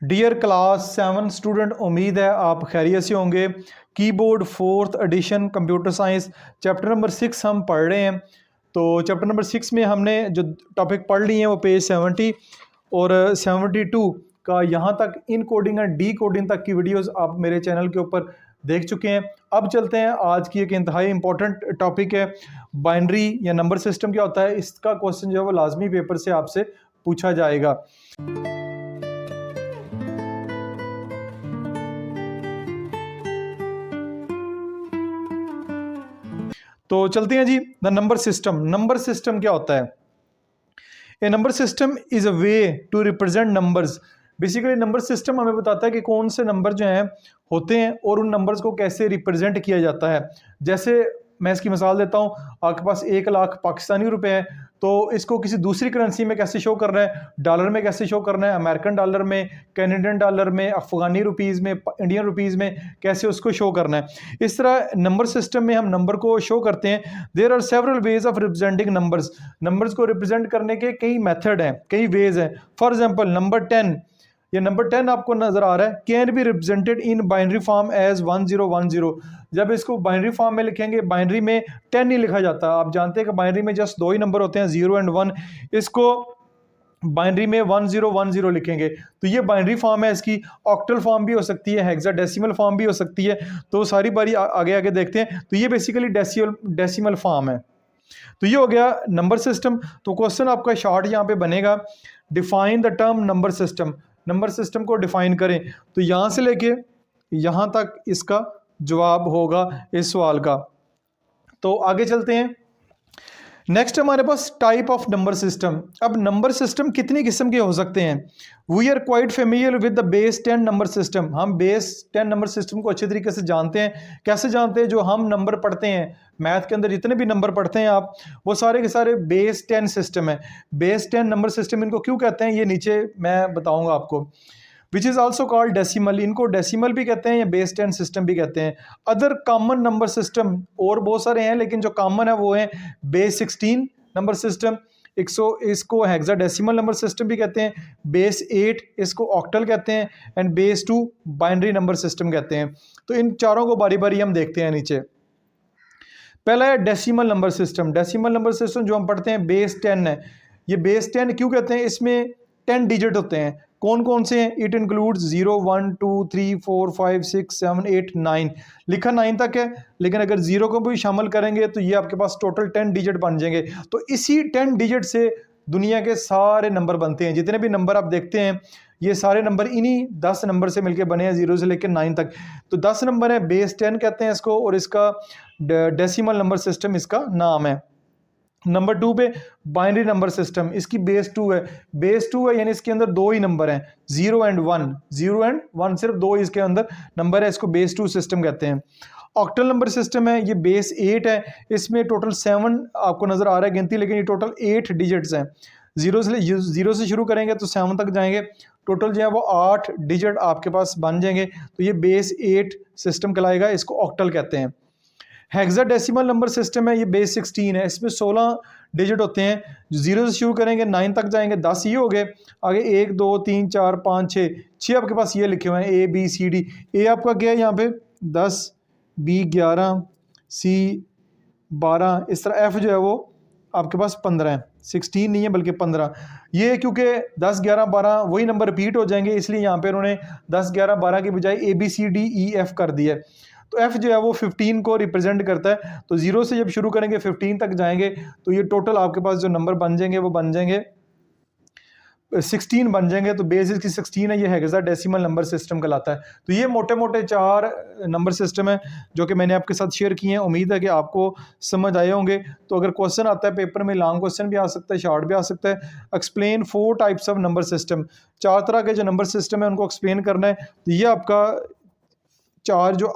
Dear class 7 student, उम्मीद है आप खैरियत से होंगे। Keyboard 4th edition computer science chapter number 6 हम पढ़ रहे हैं। तो चैप्टर नंबर 6 में हमने जो टॉपिक पढ़ लिए हैं वो पेज 70 और 72 का यहाँ तक in coding and D coding तक की वीडियोस आप मेरे चैनल के ऊपर देख चुके हैं। अब चलते हैं, आज की एक इंतहाई इंपॉर्टेंट टॉपिक है बाइनरी या नंबर सिस्टम क्या होता है। इसका क्वेश्चन जो है वो लाजमी पेपर से आपसे पूछा जाएगा। तो चलते हैं जी। The number system, number system क्या होता है? A number system is a way to represent numbers. Basically number system हमें बताता है कि कौन से नंबर जो हैं होते हैं और उन नंबर्स को कैसे रिप्रेजेंट किया जाता है। जैसे मैं इसकी मिसाल देता हूँ, आपके पास 1 लाख पाकिस्तानी रुपए है, तो इसको किसी दूसरी करेंसी में कैसे शो करना है, डॉलर में कैसे शो करना है, अमेरिकन डॉलर में, कैनेडियन डॉलर में, अफगानी रुपीज़ में, इंडियन रुपीज़ में कैसे उसको शो करना है। इस तरह नंबर सिस्टम में हम नंबर को शो करते हैं। There are several ways of representing numbers. Numbers को रिप्रेजेंट करने के कई मेथड हैं, कई वेज हैं। फॉर एग्जाम्पल नंबर 10, ये नंबर 10 आपको नजर आ रहा है, can be represented in binary form as 1010। जब इसको बाइनरी फॉर्म में लिखेंगे, बाइनरी में 10 नहीं लिखा जाता। आप जानते हैं कि बाइनरी में जस्ट 2 ही नंबर होते हैं, 0 एंड 1। इसको बाइनरी में 1010 लिखेंगे। तो ये बाइनरी फॉर्म है। इसकी ऑक्टल फॉर्म भी हो सकती है, हेक्साडेसिमल फॉर्म भी हो सकती है। तो सारी बारी आगे आगे देखते हैं। तो ये बेसिकली डेसिमल फॉर्म है। तो ये हो गया नंबर सिस्टम। तो क्वेश्चन आपका शॉर्ट यहाँ पे बनेगा, define the term number system. Number system को डिफाइन करें। तो यहाँ से लेके यहाँ तक इसका जवाब होगा इस सवाल का। तो आगे चलते हैं। नेक्स्ट हमारे पास टाइप ऑफ नंबर सिस्टम। अब नंबर सिस्टम कितनी किस्म के हो सकते हैं? We are quite familiar with the base 10 number system. हम बेस 10 नंबर सिस्टम को अच्छे तरीके से जानते हैं। कैसे जानते हैं? जो हम नंबर पढ़ते हैं मैथ के अंदर, जितने भी नंबर पढ़ते हैं आप, वो सारे के सारे बेस 10 सिस्टम है। बेस 10 नंबर सिस्टम इनको क्यों कहते हैं, ये नीचे मैं बताऊंगा आपको। Which is also called decimal. इनको डेसिमल भी कहते हैं या बेस 10 सिस्टम भी कहते हैं। अदर कॉमन नंबर सिस्टम और बहुत सारे हैं, लेकिन जो कॉमन है वो है बेस 16 नंबर सिस्टम। इसको हेक्साडेसिमल नंबर सिस्टम भी कहते हैं। बेस 8 इसको ऑक्टल कहते हैं। And base 2 binary number system कहते हैं। तो इन चारों को बारी बारी हम देखते हैं नीचे। पहला है decimal number system. Decimal number system जो हम पढ़ते हैं बेस 10 है। ये बेस 10 क्यों कहते हैं? इसमें 10 डिजिट होते हैं। कौन कौन से हैं? It includes 0 1 2 3 4 5 6 7 8 9। लिखा 9 तक है, लेकिन अगर 0 को भी शामिल करेंगे तो ये आपके पास टोटल 10 डिजिट बन जाएंगे। तो इसी 10 डिजिट से दुनिया के सारे नंबर बनते हैं। जितने भी नंबर आप देखते हैं ये सारे नंबर इन्हीं 10 नंबर से मिलकर बने हैं, 0 से लेकर 9 तक। तो 10 नंबर है, बेस 10 कहते हैं इसको, और इसका डेसिमल नंबर सिस्टम इसका नाम है। नंबर 2 पे बाइनरी नंबर सिस्टम, इसकी बेस 2 है। बेस 2 है यानी इसके अंदर 2 ही नंबर हैं, 0 एंड 1। 0 एंड 1 सिर्फ 2 इसके अंदर नंबर है, इसको बेस 2 सिस्टम कहते हैं। ऑक्टल नंबर सिस्टम है, ये बेस 8 है। इसमें टोटल 7 आपको नजर आ रहा है गिनती, लेकिन ये टोटल 8 डिजिट्स हैं। 0 से शुरू करेंगे तो 7 तक जाएंगे। टोटल जो है वो 8 डिजिट आपके पास बन जाएंगे। तो ये बेस 8 सिस्टम कहलाएगा, इसको ऑक्टल कहते हैं। हेक्साडेसिमल नंबर सिस्टम है, ये बेस 16 है। इसमें 16 डिजिट होते हैं। 0 से शुरू करेंगे 9 तक जाएंगे, 10 ये हो गए। आगे 1 2 3 4 5 6 आपके पास ये लिखे हुए हैं A B C D। ए आपका क्या है यहाँ पे 10, B 11, C 12, इस तरह F जो है वो आपके पास 15 है। 16 नहीं है बल्कि 15। ये क्योंकि 10 11 12 वही नंबर रिपीट हो जाएंगे, इसलिए यहाँ पे उन्होंने 10 11 12 की बजाय A B C D E F कर दिया है। तो F जो है वो 15 को रिप्रेजेंट करता है। तो 0 से जब शुरू करेंगे 15 तक जाएंगे तो ये टोटल आपके पास जो नंबर बन जाएंगे वो बन जाएंगे 16 बन जाएंगे। तो बेस इसकी 16 है, ये हेक्साडेसिमल नंबर सिस्टम कहलाता है। तो ये मोटे मोटे 4 नंबर सिस्टम है जो कि मैंने आपके साथ शेयर किए हैं। उम्मीद है कि आपको समझ आए होंगे। तो अगर क्वेश्चन आता है पेपर में, लॉन्ग क्वेश्चन भी आ सकता है, शॉर्ट भी आ सकता है। Explain 4 types of number system. 4 तरह के जो नंबर सिस्टम है उनको एक्सप्लेन करना है। तो ये आपका 4 जो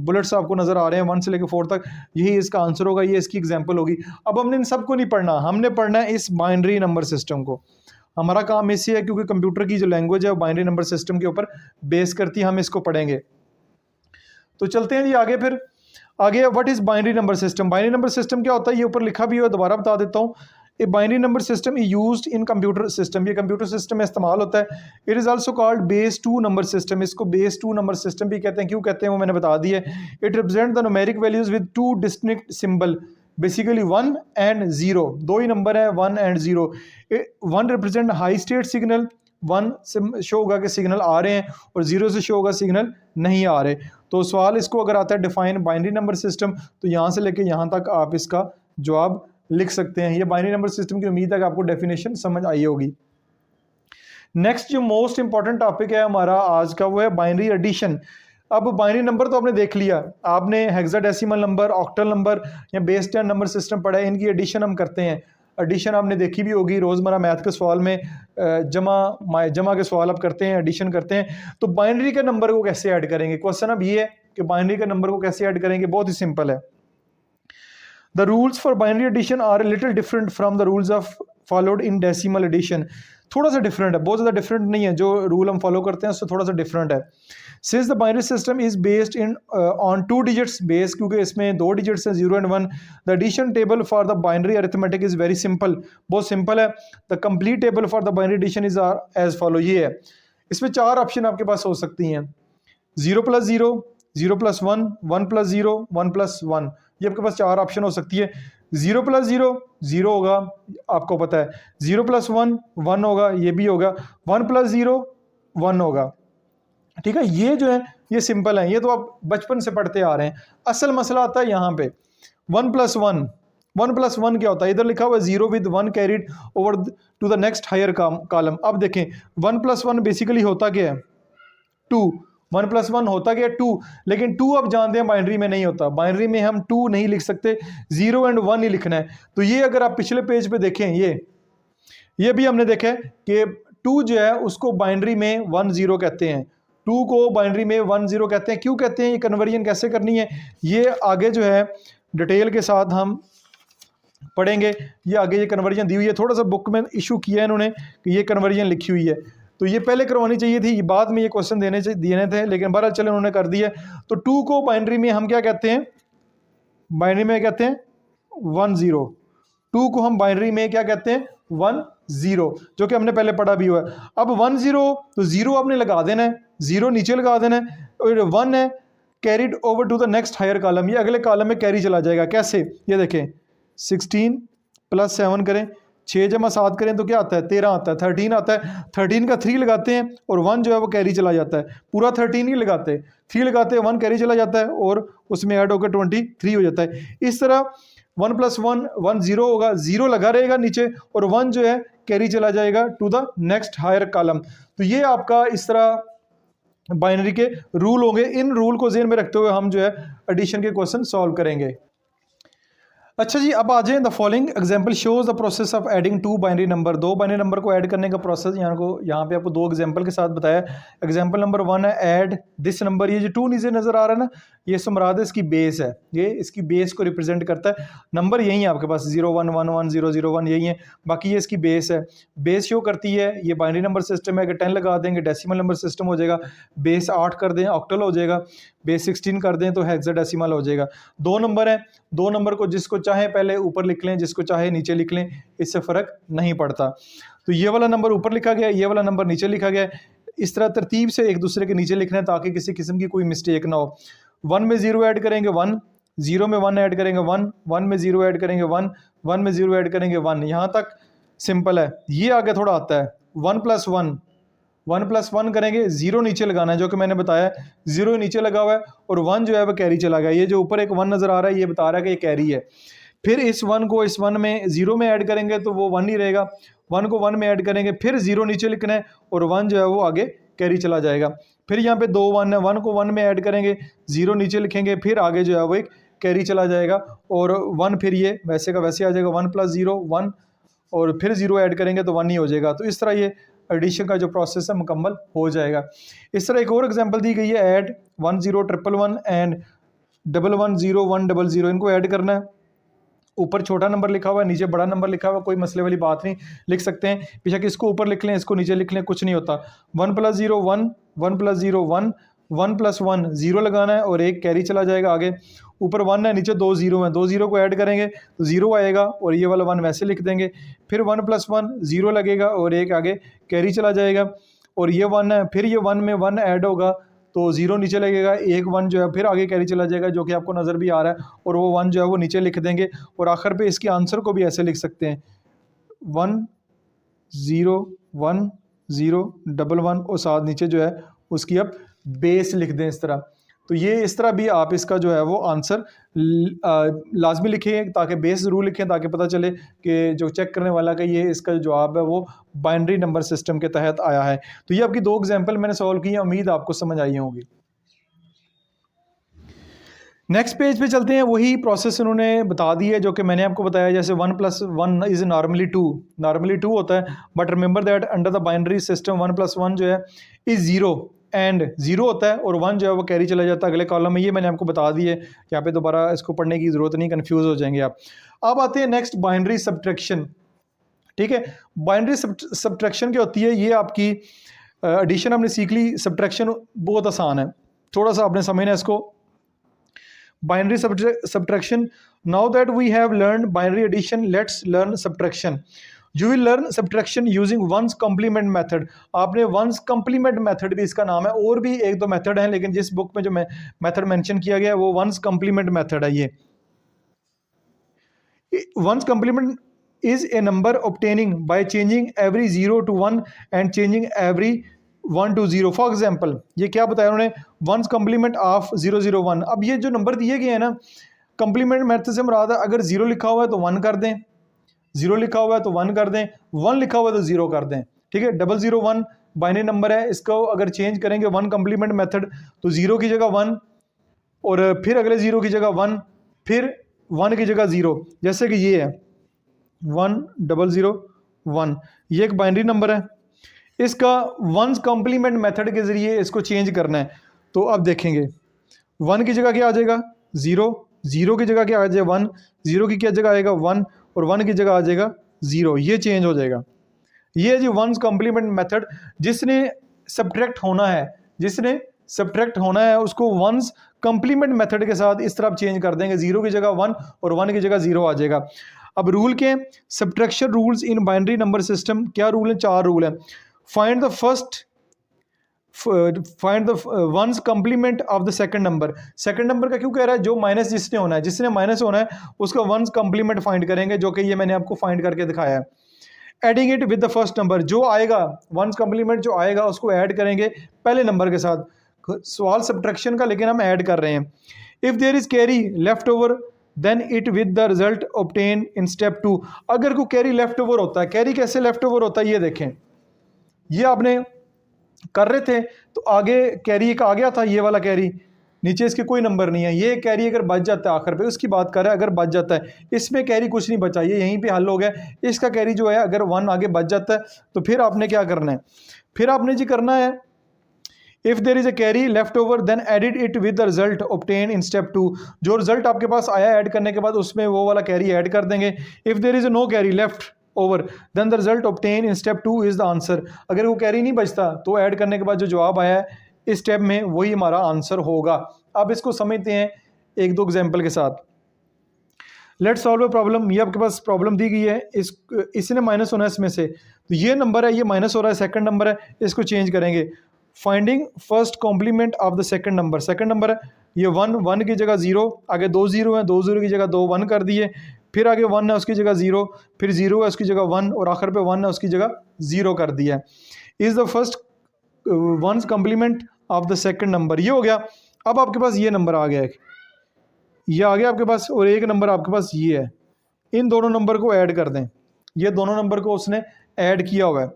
बुलेट्स आपको नजर आ रहे हैं 1 से लेकर 4 तक, यही इसका आंसर होगा, ये इसकी एग्जांपल होगी। अब हमने इन सबको नहीं पढ़ना, हमने पढ़ना है इस बाइनरी नंबर सिस्टम को। हमारा काम इससे है क्योंकि कंप्यूटर की जो लैंग्वेज है वो बाइनरी नंबर सिस्टम के ऊपर बेस करती है, हम इसको पढ़ेंगे। तो चलते हैं जी आगे। फिर आगे what is binary number system. Binary number system क्या होता है ये ऊपर लिखा भी है, दोबारा बता देता हूँ। A binary number system used in computer system, ये कंप्यूटर सिस्टम में इस्तेमाल होता है। It is also called base 2 number system, इसको बेस 2 नंबर सिस्टम भी कहते हैं। क्यों कहते हैं वो मैंने बता दिया। It represent the numeric values with 2 distinct symbol, basically 1 and 0, दो ही नंबर है 1 and 0। 1 represent high state signal, 1 से शो होगा कि सिग्नल आ रहे हैं और 0 से शो होगा सिग्नल नहीं आ रहे। तो सवाल इसको अगर आता है डिफाइन बाइनरी नंबर सिस्टम, तो यहाँ से लेके यहाँ तक आप इसका जवाब लिख सकते हैं। ये बाइनरी नंबर सिस्टम की उम्मीद है कि आपको डेफिनेशन समझ आई होगी। नेक्स्ट जो मोस्ट इंपॉर्टेंट टॉपिक है हमारा आज का, वो है बाइनरी एडिशन। अब बाइनरी नंबर तो आपने देख लिया, आपने हेक्साडेसिमल नंबर, ऑक्टल नंबर या बेस 10 नंबर सिस्टम पढ़ा है, इनकी एडिशन हम करते हैं। एडिशन आपने देखी भी होगी रोज़मर्रा मैथ के सवाल में, जमा के सवाल आप करते हैं, एडिशन करते हैं। तो बाइनरी के नंबर को कैसे ऐड करेंगे, क्वेश्चन अब ये है कि बाइनरी के नंबर को कैसे ऐड करेंगे। बहुत ही सिंपल है। The rules for binary addition are little different from the rules of followed in decimal addition. थोड़ा सा डिफरेंट है, बहुत ज़्यादा डिफरेंट नहीं है, जो रूल हम फॉलो करते हैं उससे थोड़ा सा डिफरेंट है। Since the binary system is based in on 2 digits base, क्योंकि इसमें 2 डिजिट्स हैं 0 and 1। The addition table for the binary arithmetic is very simple, बहुत सिंपल है। The complete table for the binary addition is are as follow, ये है। इसमें 4 option आपके पास हो सकती हैं, 0 + 0, 0 + 1, 1 + 0, 1 + 1, ये आपके पास 4 ऑप्शन हो सकती है। 0 + 0 0 होगा, आपको पता है। 0 + 1 1 होगा, ये भी होगा। 1 + 0 1 होगा, ठीक है। ये जो है ये सिंपल है, ये तो आप बचपन से पढ़ते आ रहे हैं। असल मसला आता है यहाँ पे 1 + 1। 1 + 1 क्या होता है, इधर लिखा हुआ है 0 with 1 carried over to the next higher column. अब देखें 1 + 1 बेसिकली होता क्या है, 2। 1 + 1 होता क्या है, 2। लेकिन 2 आप जानते हैं बाइनरी में नहीं होता, बाइनरी में हम 2 नहीं लिख सकते, 0 एंड 1 ही लिखना है। तो ये अगर आप पिछले पेज पे देखें, ये भी हमने देखा है कि 2 जो है उसको बाइनरी में 1 0 कहते हैं, 2 को बाइनरी में 1 0 कहते हैं। क्यों कहते हैं, ये कन्वर्जन कैसे करनी है, ये आगे जो है डिटेल के साथ हम पढ़ेंगे। ये आगे ये कन्वर्जन दी हुई है, थोड़ा सा बुक में इशू किया है इन्होंने कि ये कन्वर्जन लिखी हुई है, तो ये पहले करवानी चाहिए थी, बाद में ये क्वेश्चन देने थे, लेकिन बहरहाल चलो उन्होंने कर दिया। तो 2 को बाइनरी में हम क्या कहते हैं, बाइनरी में कहते हैं 1 0। 2 को हम बाइनरी में क्या कहते हैं, 1 0, जो कि हमने पहले पढ़ा भी हुआ है। अब 1 0 तो 0 आपने लगा देना है, 0 नीचे लगा देना है, और 1 है carried over to the next higher column, ये अगले कॉलम में कैरी चला जाएगा। कैसे, ये देखें 16 + 7 करें, 6 + 7 करें तो क्या आता है, 13 आता है, 13 आता है। 13 का 3 लगाते हैं और 1 जो है वो कैरी चला जाता है। पूरा 13 ही लगाते, 3 लगाते हैं, 1 कैरी चला जाता है और उसमें ऐड होकर 23 हो जाता है। इस तरह 1 + 1 1 0 होगा, 0 लगा रहेगा नीचे और 1 जो है कैरी चला जाएगा to the next higher column. तो ये आपका इस तरह बाइनरी के रूल होंगे। इन रूल को ज़हन में रखते हुए हम जो है एडिशन के क्वेश्चन सॉल्व करेंगे। अच्छा जी, अब आ जाए the following example shows the process of adding 2 binary number. 2 binary number को ऐड करने का प्रोसेस यहाँ पे आपको 2 एग्जांपल के साथ बताया। एग्जांपल नंबर 1 है ऐड दिस नंबर, ये जो 2 नीचे नज़र आ रहा है ना, ये समराद है इसकी बेस है, ये इसकी बेस को रिप्रेजेंट करता है। नंबर यही है आपके पास 0 1 1 1 0 0 1 यही है, बाकी ये इसकी बेस है, बेस शो करती है। ये बाइनरी नंबर सिस्टम है, अगर 10 लगा देंगे डेसिमल नंबर सिस्टम हो जाएगा, बेस 8 कर दें ऑक्टल हो जाएगा, बेस 16 कर दें तो हेक्साडेसिमल हो जाएगा। 2 नंबर है, 2 नंबर को जिसको चाहे पहले ऊपर लिख लें, जिसको चाहे नीचे लिख लें, इससे फ़र्क नहीं पड़ता। तो ये वाला नंबर ऊपर लिखा गया है, ये वाला नंबर नीचे लिखा गया है। इस तरह तरतीब से एक दूसरे के नीचे लिखना है ताकि किसी किस्म की कोई मिस्टेक ना हो। 1 में 0 ऐड करेंगे 1, 0 में 1 ऐड करेंगे 1, 1 में 0 ऐड करेंगे 1, 1 में 0 ऐड करेंगे 1। यहाँ तक सिंपल है। ये आगे थोड़ा आता है 1 + 1, 1 + 1 करेंगे, 0 नीचे लगाना है, जो कि मैंने बताया 0 नीचे लगा हुआ है और 1 जो है वो कैरी चला गया। ये जो ऊपर एक 1 नज़र आ रहा है ये बता रहा है कि ये कैरी है। फिर इस 1 को इस 1 में 0 में ऐड करेंगे तो वो 1 ही रहेगा, 1 को 1 में ऐड करेंगे, फिर 0 नीचे लिखना है और 1 जो है वो आगे कैरी चला जाएगा। फिर यहाँ पे 2 1 है, 1 को 1 में ऐड करेंगे, 0 नीचे लिखेंगे, फिर आगे जो है वो एक कैरी चला जाएगा और 1 फिर ये वैसे का वैसे आ जाएगा। 1 + 0 1 और फिर 0 ऐड करेंगे तो 1 ही हो जाएगा। तो इस तरह ये एडिशन का जो प्रोसेस है मुकम्मल हो जाएगा। इस तरह एक और एग्जांपल दी गई है ऐड 1 0 1 1 1 एंड 1 1 0 1 0 0, इनको ऐड करना है। ऊपर छोटा नंबर लिखा हुआ है, नीचे बड़ा नंबर लिखा हुआ है, कोई मसले वाली बात नहीं, लिख सकते हैं। बेशक इसको ऊपर लिख लें, इसको नीचे लिख लें, कुछ नहीं होता। 1 + 0 1, 1 + 0 1, 1 + 1 0 लगाना है और एक कैरी चला जाएगा आगे, ऊपर 1 है, नीचे 2 जीरो हैं, 2 जीरो को ऐड करेंगे तो 0 आएगा और ये वाला 1 वैसे लिख देंगे। फिर 1 + 1 0 लगेगा और एक आगे कैरी चला जाएगा और ये 1 है, फिर ये 1 में 1 ऐड होगा तो 0 नीचे लगेगा, एक 1 जो है फिर आगे कैरी चला जाएगा जो कि आपको नज़र भी आ रहा है और वो 1 जो है वो नीचे लिख देंगे और आखिर पे इसके आंसर को भी ऐसे लिख सकते हैं 1 0 1 0 1 1 और साथ नीचे जो है उसकी अब बेस लिख दें इस तरह। तो ये इस तरह भी आप इसका जो है वो आंसर लाजमी लिखें ताकि बेस ज़रूर लिखें ताकि पता चले कि जो चेक करने वाला का ये इसका जो जवाब है वो बाइनरी नंबर सिस्टम के तहत आया है। तो ये आपकी 2 एग्जांपल मैंने सॉल्व की हैं, उम्मीद आपको समझ आई होगी। नेक्स्ट पेज पे चलते हैं, वही प्रोसेस उन्होंने बता दी है जो कि मैंने आपको बताया, जैसे 1 + 1 इज़ नॉर्मली 2 होता है, but remember that under the binary system 1 + 1 जो है इज़ 0 एंड 0 होता है और 1 जो है वो कैरी चला जाता है अगले कॉलम में। ये मैंने आपको बता दी है, यहाँ पे दोबारा इसको पढ़ने की ज़रूरत नहीं, कन्फ्यूज़ हो जाएंगे आप। अब आते हैं नेक्स्ट बाइनरी सब्ट्रैक्शन। ठीक है, बाइनरी सब्ट्रैक्शन क्या होती है, ये आपकी एडिशन आपने सीख ली, सब्ट्रैक्शन बहुत आसान है, थोड़ा सा आपने समझना है इसको। Binary subtraction. Now that we have learned binary addition, let's learn subtraction. You will learn subtraction using ones complement method. आपने ones complement method भी इसका नाम है, और भी एक दो मेथड हैं लेकिन जिस बुक में जो मेथड मेंशन किया गया है वो ones complement method है। ये ones complement is a number obtaining by changing every 0 to 1 and changing every 1 to 0। For example ये क्या बताया उन्होंने, वंस कम्प्लीमेंट ऑफ 0 0 1। अब ये जो नंबर दिए गए हैं ना, कम्प्लीमेंट मेथड से मुराद है अगर 0 लिखा हुआ है तो 1 कर दें, 0 लिखा हुआ है तो 1 कर दें, 1 लिखा हुआ है तो 0 कर दें। ठीक है, 001 बाइनरी नंबर है, इसको अगर चेंज करेंगे 1 कम्प्लीमेंट मेथड तो 0 की जगह 1 और फिर अगले 0 की जगह 1, फिर 1 की जगह 0, जैसे कि ये है 1001, ये एक बाइनरी नंबर है। इसका वंस कॉम्प्लीमेंट मेथड के ज़रिए इसको चेंज करना है तो अब देखेंगे 1 की जगह क्या आ जाएगा 0, 0 की जगह क्या आ जाएगा 1, 0 की क्या जगह आएगा 1 और 1 की जगह आ जाएगा 0, ये चेंज हो जाएगा। ये है जी वंस कॉम्प्लीमेंट मेथड। जिसने सब्ट्रैक्ट होना है, जिसने सब्ट्रैक्ट होना है उसको वंस कॉम्प्लीमेंट मेथड के साथ इस तरह चेंज कर देंगे, 0 की जगह 1 और 1 की जगह 0 आ जाएगा। अब रूल के subtraction rules in binary number system, क्या रूल है, 4 रूल है। Find the ones complement of the second number. Second number का क्यों कह रहा है, जो माइनस जिसने होना है, जिसने माइनस होना है उसका वंस कम्प्लीमेंट फाइंड करेंगे, जो कि ये मैंने आपको फाइंड करके दिखाया है। Adding it with the first number, जो आएगा वंस कम्प्लीमेंट जो आएगा उसको ऐड करेंगे पहले नंबर के साथ। सवाल सब्ट्रैक्शन का लेकिन हम ऐड कर रहे हैं। If there is carry left over then it with the result obtain in step 2। अगर कोई कैरी लेफ्ट ओवर होता है, कैरी कैसे लेफ्ट ओवर होता है ये देखें, ये आपने कर रहे थे तो आगे कैरी एक आ गया था, ये वाला कैरी, नीचे इसके कोई नंबर नहीं है, ये कैरी अगर बच जाता है आखिर पे उसकी बात कर रहा है, अगर बच जाता है, इसमें कैरी कुछ नहीं बचा, ये यहीं पे हल हो गया। इसका कैरी जो है अगर 1 आगे बच जाता है तो फिर आपने क्या करना है, फिर आपने जी करना है if there is a carry left over then edit it with the result obtain in step 2। जो रिजल्ट आपके पास आया ऐड करने के बाद उसमें वो वाला कैरी ऐड कर देंगे। If there is no carry left over then the result obtain in step 2 is the answer. अगर वो कैरी नहीं बचता तो ऐड करने के बाद जो जवाब आया है इस स्टेप में वही हमारा आंसर होगा। अब इसको समझते हैं एक दो एग्जांपल के साथ। Let's solve a problem. ये आपके पास प्रॉब्लम दी गई है, इसने माइनस होना है इसमें से, तो ये नंबर है, ये माइनस हो रहा है, सेकंड नंबर है, इसको चेंज करेंगे। Finding first complement of the second number, second number है ये 1, 1 की जगह 0, आगे 2 0 है, 2 0 की जगह 2 1 कर दिए, फिर आगे 1 है उसकी जगह 0, फिर 0 है उसकी जगह 1 और आखिर पे 1 है उसकी जगह 0 कर दिया। Is the first ones complement of the second number, ये हो गया। अब आपके पास ये नंबर आ गया, ये आ गया आपके पास, और एक नंबर आपके पास ये है। इन दोनों नंबर को ऐड कर दें, ये दोनों नंबर को उसने ऐड किया हुआ है,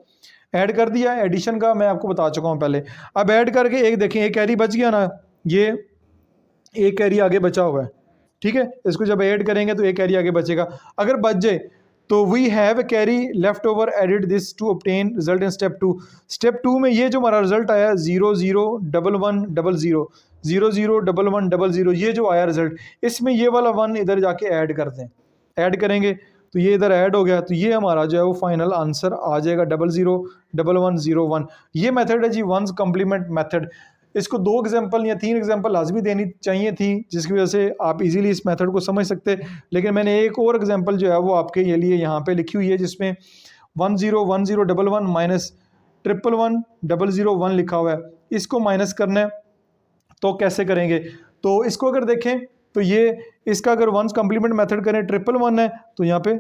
ऐड कर दिया। एडिशन का मैं आपको बता चुका हूँ पहले। अब ऐड करके एक देखें, एक कैरी बच गया ना, ये एक कैरी आगे बचा हुआ है, ठीक है। इसको जब ऐड करेंगे तो एक कैरी आगे बचेगा, अगर बच जाए तो we have carry left over edit this to obtain result in step 2। Step 2 में ये जो हमारा रिजल्ट आया 0 0 1 1 0 0 0 0 1 1 0 0, ये जो आया रिजल्ट, इसमें ये वाला 1 इधर जाके ऐड कर दें, ऐड करेंगे तो ये इधर ऐड हो गया, तो ये हमारा जो है वो फाइनल आंसर आ जाएगा 0 0 1 1 0 1। ये मेथड है जी वंस कॉम्प्लीमेंट मेथड। इसको 2 एग्जाम्पल या 3 एग्जाम्पल लाजमी देनी चाहिए थी, जिसकी वजह से आप इजीली इस मेथड को समझ सकते, लेकिन मैंने एक और एग्जाम्पल जो है वो आपके लिए यहाँ पे लिखी हुई है, जिसमें 101011 माइनस 111001 लिखा हुआ है। इसको माइनस करना है तो कैसे करेंगे? तो इसको अगर देखें तो ये इसका अगर वंस कम्प्लीमेंट मेथड करें 111 है तो यहाँ पे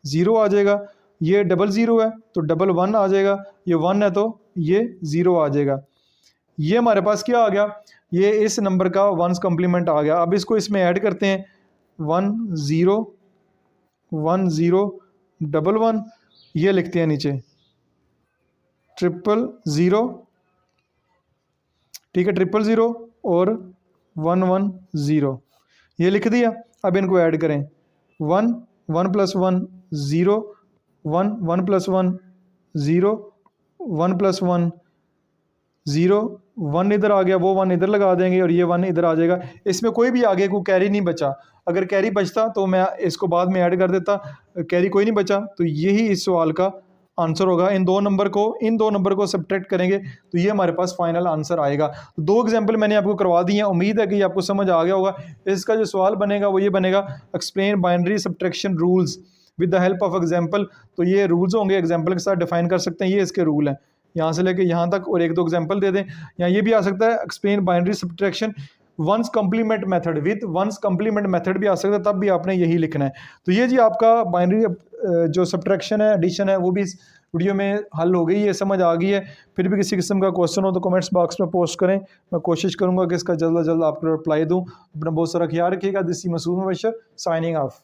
000 आ जाएगा, ये 00 है तो 11 आ जाएगा, ये 1 है तो ये 0 आ जाएगा। ये हमारे पास क्या आ गया? ये इस नंबर का वंस कम्प्लीमेंट आ गया। अब इसको इसमें ऐड करते हैं 101011, ये लिखते हैं नीचे 000, ठीक है, 000 और 110 ये लिख दिया। अब इनको ऐड करें 1 1 + 1 0 1 1 + 1 0 1 + 1 0 1 इधर आ गया, वो 1 इधर लगा देंगे और ये 1 इधर आ जाएगा। इसमें कोई भी आगे को कैरी नहीं बचा। अगर कैरी बचता तो मैं इसको बाद में ऐड कर देता, कैरी कोई नहीं बचा, तो यही इस सवाल का आंसर होगा। इन दो नंबर को सब्ट्रैक्ट करेंगे तो ये हमारे पास फाइनल आंसर आएगा। 2 एग्जाम्पल मैंने आपको करवा दिए हैं, उम्मीद है कि आपको समझ आ गया होगा। इसका जो सवाल बनेगा वो ये बनेगा, explain binary subtraction rules with the help of example. तो ये रूल्स होंगे, एग्जाम्पल के साथ डिफाइन कर सकते हैं, ये इसके रूल हैं, यहाँ से लेके यहाँ तक, और 1-2 एग्जाम्पल दे दें। यहाँ ये भी आ सकता है, explain binary subtraction ones complement method with ones complement method भी आ सकता है, तब भी आपने यही लिखना है। तो ये जी आपका बाइनरी जो सब्ट्रैक्शन है, एडिशन है, वो भी इस वीडियो में हल हो गई है, समझ आ गई है। फिर भी किसी किस्म का क्वेश्चन हो तो कमेंट्स बॉक्स में पोस्ट करें, मैं कोशिश करूंगा कि इसका जल्द से जल्द आपको रिप्लाई दूं। अपना बहुत सारा ख्याल रखिएगा। This is Masood Mubashar signing of.